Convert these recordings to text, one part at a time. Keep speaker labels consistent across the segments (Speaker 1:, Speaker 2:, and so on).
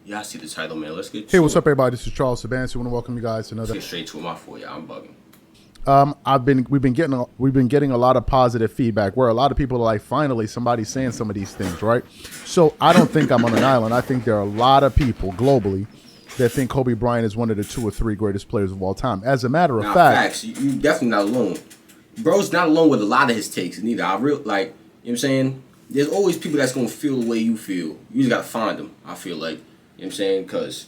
Speaker 1: Yeah, I see the title, man. Let's get to
Speaker 2: Hey, what's
Speaker 1: it.
Speaker 2: up, everybody? This is Charles Sabansi. I want to welcome you guys to
Speaker 1: Let's
Speaker 2: another.
Speaker 1: get straight to it. My fault, yeah. I'm bugging.
Speaker 2: We've been getting a lot of positive feedback where a lot of people are like, finally, somebody's saying some of these things, right? So I don't think I'm on an island. I think there are a lot of people globally that think Kobe Bryant is one of the 2 or 3 greatest players of all time. As a matter of
Speaker 1: Now,
Speaker 2: fact,
Speaker 1: facts. You definitely not alone. Bro's not alone with a lot of his takes neither. I real like, you know what I'm saying? There's always people that's gonna feel the way you feel. You just gotta find them. I feel like, you know what I'm saying? Cause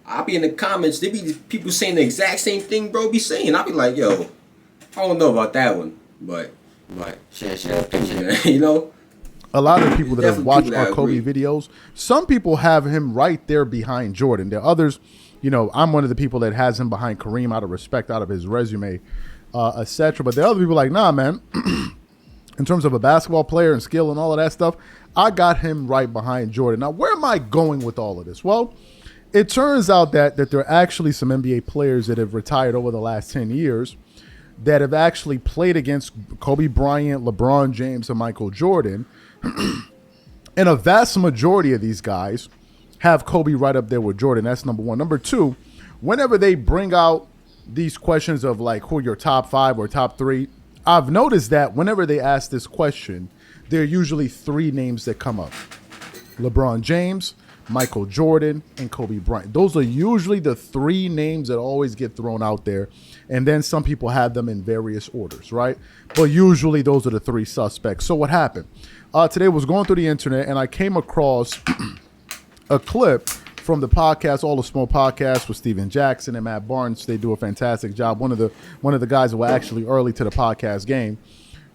Speaker 1: I'll be in the comments. There be people saying the exact same thing bro be saying. I'll be like, yo, I don't know about that one, but share opinion, you know.
Speaker 2: a lot of people that have
Speaker 1: Definitely
Speaker 2: watched
Speaker 1: people
Speaker 2: our
Speaker 1: that
Speaker 2: Kobe
Speaker 1: agree.
Speaker 2: videos, some people have him right there behind Jordan. There are others, I'm one of the people that has him behind Kareem out of respect, out of his resume, etc. But there are other people like, nah, man. In terms of a basketball player and skill and all of that stuff, I got him right behind Jordan. Now, where am I going with all of this? Well, it turns out that there are actually some NBA players that have retired over the last 10 years that have actually played against Kobe Bryant, LeBron James, and Michael Jordan. And a vast majority of these guys have Kobe right up there with Jordan. That's number one. Number two, whenever they bring out these questions of like who are your top 5 or top 3, I've noticed that whenever they ask this question, there are usually 3 names that come up. LeBron James, Michael Jordan, and Kobe Bryant. Those are usually the 3 names that always get thrown out there. And then some people have them in various orders, right? But usually those are the 3 suspects. So what happened? Today I was going through the internet and I came across a clip from the podcast, All the Smoke podcast with Steven Jackson and Matt Barnes. They do a fantastic job. One of the guys that were actually early to the podcast game.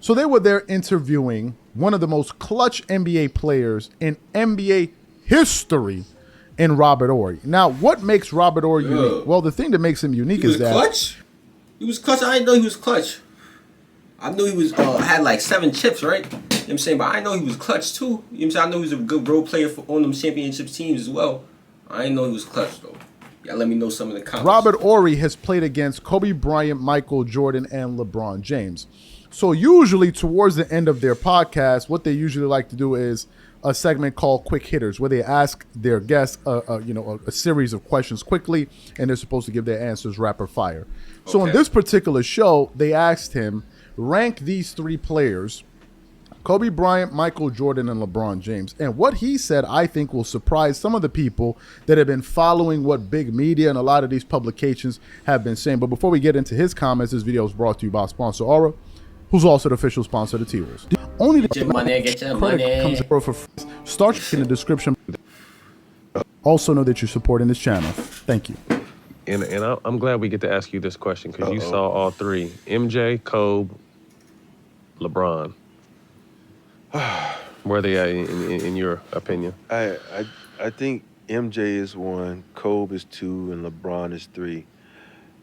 Speaker 2: So they were there interviewing one of the most clutch NBA players in NBA history in Robert Horry. Now, what makes Robert Horry unique? Well, the thing that makes him unique
Speaker 1: He was
Speaker 2: is that
Speaker 1: clutch? He was clutch. I didn't know he was clutch. I knew he was had like 7 chips, right? You know what I'm saying? But I didn't know he was clutch too. You know what I'm saying? I know he was a good role player for on them championship teams as well. I didn't know he was clutch though. Yeah, let me know some of the comments.
Speaker 2: Robert Horry has played against Kobe Bryant, Michael Jordan, and LeBron James. So usually towards the end of their podcast, what they usually like to do is a segment called Quick Hitters, where they ask their guests a series of questions quickly, and they're supposed to give their answers rapid fire. So in this particular show, they asked him, rank these 3 players, Kobe Bryant, Michael Jordan, and LeBron James. And what he said, I think, will surprise some of the people that have been following what big media and a lot of these publications have been saying. But before we get into his comments, this video is brought to you by sponsor Aura, who's also the official sponsor of the T-Wolves. Only the
Speaker 1: get your
Speaker 2: credit
Speaker 1: money.
Speaker 2: comes for free. Start in the description. Also know that you're supporting this channel. Thank you.
Speaker 3: And I'm glad we get to ask you this question because you saw all 3. MJ, Kobe, LeBron. Where are they at in your opinion?
Speaker 4: I think MJ is 1, Kobe is 2, and LeBron is 3.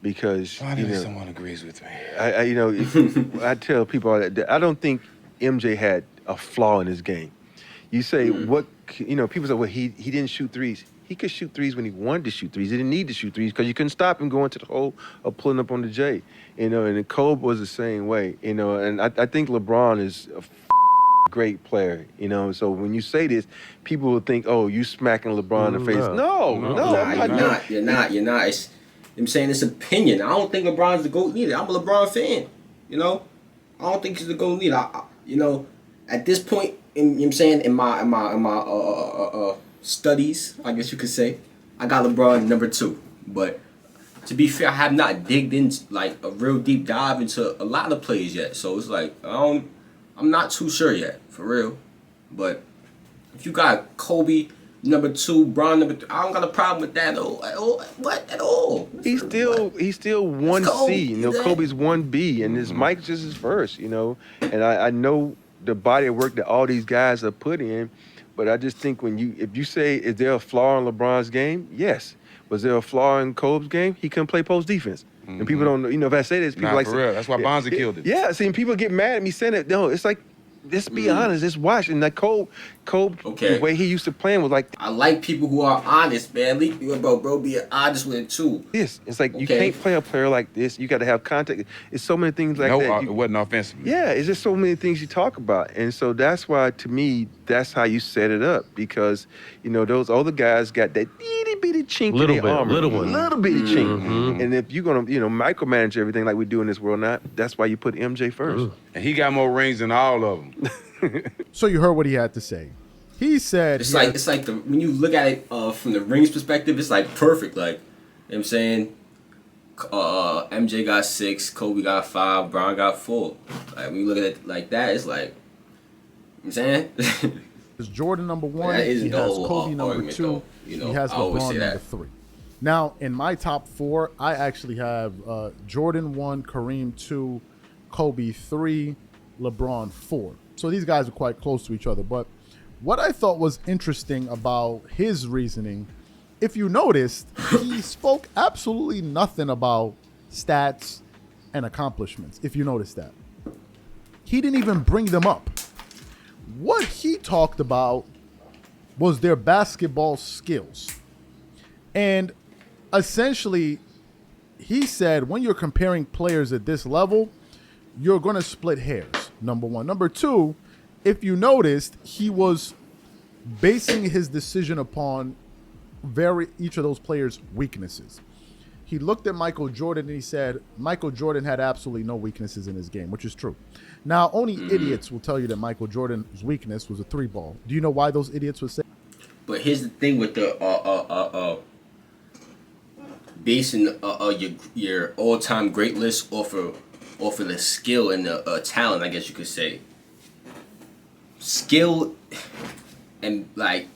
Speaker 4: Because
Speaker 5: someone agrees with me.
Speaker 4: I tell people that I don't think MJ had a flaw in his game. You say people say, well, he didn't shoot threes. He could shoot threes when he wanted to shoot threes. He didn't need to shoot threes because you couldn't stop him going to the hole or pulling up on the J. And then Kobe was the same way. And I think LeBron is a great player. So when you say this, people will think, oh, you smacking LeBron in the face. No,
Speaker 1: You're not. I'm saying it's opinion. I don't think LeBron's the GOAT either. I'm a LeBron fan. I don't think he's the GOAT either. At this point, in my studies, I guess you could say, I got LeBron number 2. But to be fair, I have not digged into like a real deep dive into a lot of players yet. So it's like I'm not too sure yet, for real. But if you got Kobe number 2, Bron number 3, I don't got a problem with that at all.
Speaker 4: He's still 1C. Kobe's 1B, and his Mike's just his first. And I know the body of work that all these guys have put in, but I just think if you say, is there a flaw in LeBron's game? Yes. Was there a flaw in Kobe's game? He couldn't play post defense. Mm-hmm. And people don't know, if I say this, people
Speaker 5: for real. That's why Bonzi killed it.
Speaker 4: Yeah, see, people get mad at me saying it. No, it's like, let's be honest, just watch. And like Kobe, the way he used to play was like.
Speaker 1: I like people who are honest, man. Bro, be honest with it too.
Speaker 4: It's like you can't play a player like this. You got to have contact. It's so many things like that.
Speaker 5: It wasn't offensive.
Speaker 4: Yeah, it's just so many things you talk about. And so that's why, to me, that's how you set it up because, those older guys got that itty bitty chink
Speaker 3: Little
Speaker 4: in their
Speaker 3: bit,
Speaker 4: armor.
Speaker 3: little one.
Speaker 4: Little bitty chink. And if you're going to, micromanage everything like we do in this world now, that's why you put MJ first.
Speaker 5: And he got more rings than all of them.
Speaker 2: So you heard what he had to say. He said
Speaker 1: it's like when you look at it from the rings perspective, it's like perfect. Like, you know what I'm saying? MJ got 6, Kobe got 5, Bron got 4. Like when you look at it like that, it's like, you know what I'm saying?
Speaker 2: It's Jordan number 1.
Speaker 1: That
Speaker 2: He
Speaker 1: isn't the
Speaker 2: has
Speaker 1: whole
Speaker 2: Kobe number
Speaker 1: argument,
Speaker 2: 2.
Speaker 1: though.
Speaker 2: He has
Speaker 1: I always
Speaker 2: LeBron
Speaker 1: say
Speaker 2: number
Speaker 1: that.
Speaker 2: 3. Now, in my top 4, I actually have Jordan 1, Kareem 2, Kobe 3, LeBron 4. So these guys are quite close to each other. But what I thought was interesting about his reasoning, if you noticed, he spoke absolutely nothing about stats and accomplishments, if you noticed that. He didn't even bring them up. What he talked about was their basketball skills. And essentially, he said when you're comparing players at this level, you're going to split hairs, number one. Number two, if you noticed, he was basing his decision upon each of those players' weaknesses. He looked at Michael Jordan and he said Michael Jordan had absolutely no weaknesses in his game, which is true. Now, only idiots will tell you that Michael Jordan's weakness was a 3-ball. Do you know why those idiots would say?
Speaker 1: But here's the thing with the basing your all-time great list off of the skill and the talent, I guess you could say. Skill and like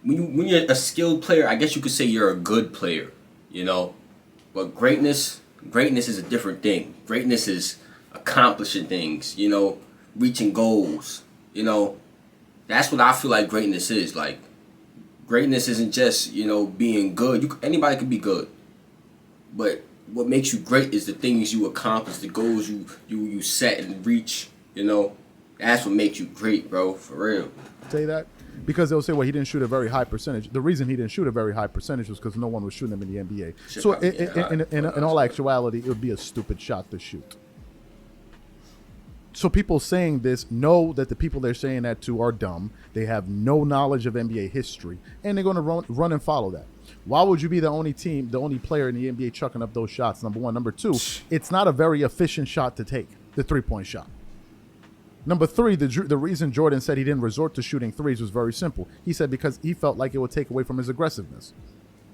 Speaker 1: when you're a skilled player, I guess you could say you're a good player, you know. But greatness is a different thing. Greatness is accomplishing things, you know, reaching goals, you know. That's what I feel like greatness is. Like, greatness isn't just, you know, being good. Anybody can be good. But what makes you great is the things you accomplish, the goals you set and reach, you know. That's what makes you great, bro, for real.
Speaker 2: Say that? Because they'll say, well, he didn't shoot a very high percentage. The reason he didn't shoot a very high percentage was because no one was shooting him in the NBA. So in all actuality, it would be a stupid shot to shoot. So people saying this know that the people they're saying that to are dumb. They have no knowledge of NBA history, and they're going to run and follow that. Why would you be the only player in the NBA chucking up those shots, number one? Number two, it's not a very efficient shot to take, the three-point shot. Number three, the reason Jordan said he didn't resort to shooting threes was very simple. He said because he felt like it would take away from his aggressiveness.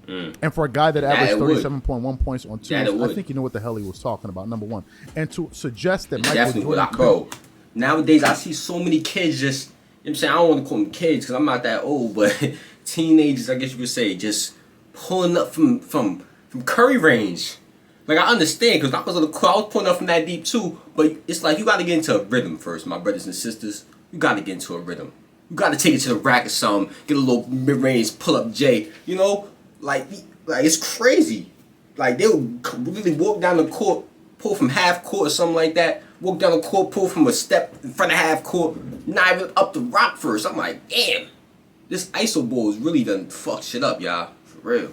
Speaker 2: And for a guy that averaged 37.1 points on twos, I think you know what the hell he was talking about, number one. And to suggest that Michael Jordan...
Speaker 1: Bro, nowadays I see so many kids just... You know what I'm saying? I don't want to call them kids because I'm not that old, but teenagers, I guess you could say, just pulling up from Curry range. Like, I understand, because I was on the court, I was pulling up from that deep, too. But it's like, you got to get into a rhythm first, my brothers and sisters. You got to get into a rhythm. You got to take it to the rack or something, get a little mid-range pull-up J. You know? Like it's crazy. Like, they'll really walk down the court, pull from half court or something like that. Walk down the court, pull from a step in front of half court, not even up the rock first. I'm like, damn. This ISO ball is really done fucked shit up, y'all. For real.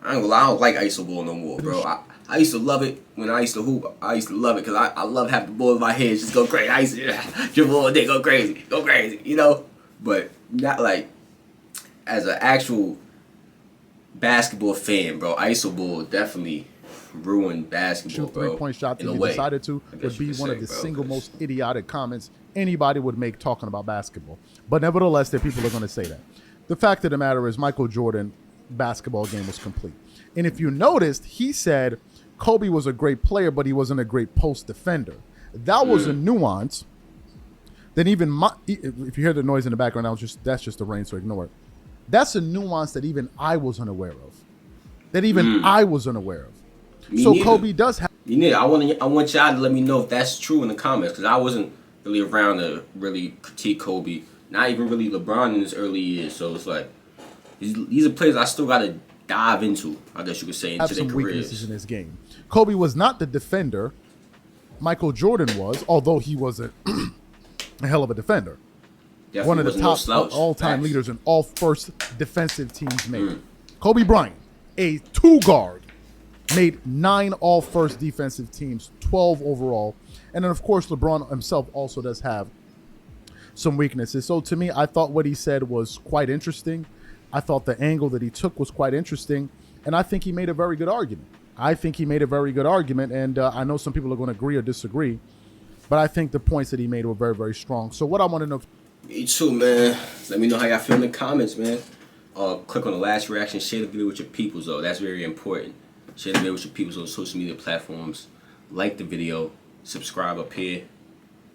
Speaker 1: I don't like ISO ball no more, bro. I used to love it when I used to hoop. I used to love it because I love having the ball in my hands just go crazy. I used to dribble all day, go crazy, you know? But not like, as an actual basketball fan, bro, ISO ball definitely ruined basketball,
Speaker 2: shoot
Speaker 1: bro.
Speaker 2: Three-point shot that he decided to would be one of the single most idiotic comments anybody would make talking about basketball. But nevertheless, there are people that are going to say that. The fact of the matter is Michael Jordan basketball game was complete. And if you noticed, he said Kobe was a great player, but he wasn't a great post defender. That was a nuance that even if you hear the noise in the background, that's just the rain, so ignore it. That's a nuance that even I was unaware of. I was unaware of. So neither. Kobe does have.
Speaker 1: I want y'all to let me know if that's true in the comments, because I wasn't really around to really critique Kobe. Not even really LeBron in his early years. So it's like these are players I still gotta dive into, I guess you could say, into their careers.
Speaker 2: Weaknesses in his game. Kobe was not the defender Michael Jordan was, although he was a hell of a defender.
Speaker 1: Definitely
Speaker 2: one of the top all-time leaders in all first defensive teams made. Kobe Bryant, a two-guard, made 9 all-first defensive teams, 12 overall. And then, of course, LeBron himself also does have some weaknesses. So to me, I thought what he said was quite interesting. I thought the angle that he took was quite interesting, and I think he made a very good argument. And I know some people are going to agree or disagree, but I think the points that he made were very, very strong. So what I want to know...
Speaker 1: Me too, man. Let me know how y'all feel in the comments, man. Click on the last reaction. Share the video with your peoples, though. That's very important. Share the video with your peoples on social media platforms. Like the video. Subscribe up here.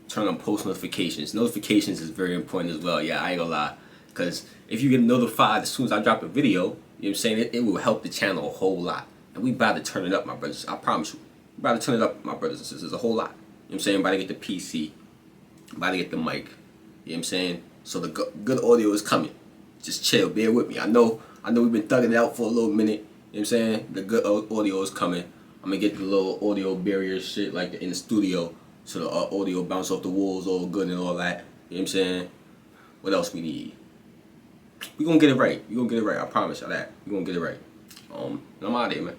Speaker 1: Turn on post notifications. Notifications is very important as well. Yeah, I ain't gonna lie. Because if you get notified as soon as I drop a video, you know what I'm saying, it will help the channel a whole lot. And we about to turn it up, my brothers. I promise you. We about to turn it up, my brothers and sisters, a whole lot. You know what I'm saying? About to get the PC. About to get the mic. You know what I'm saying? So the good audio is coming. Just chill. Bear with me. I know we've been thugging it out for a little minute. You know what I'm saying? The good audio is coming. I'm going to get the little audio barrier shit like in the studio. So the audio bounce off the walls all good and all that. You know what I'm saying? What else we need? We gonna get it right. I promise y'all that. We gonna get it right. I'm out of here, man.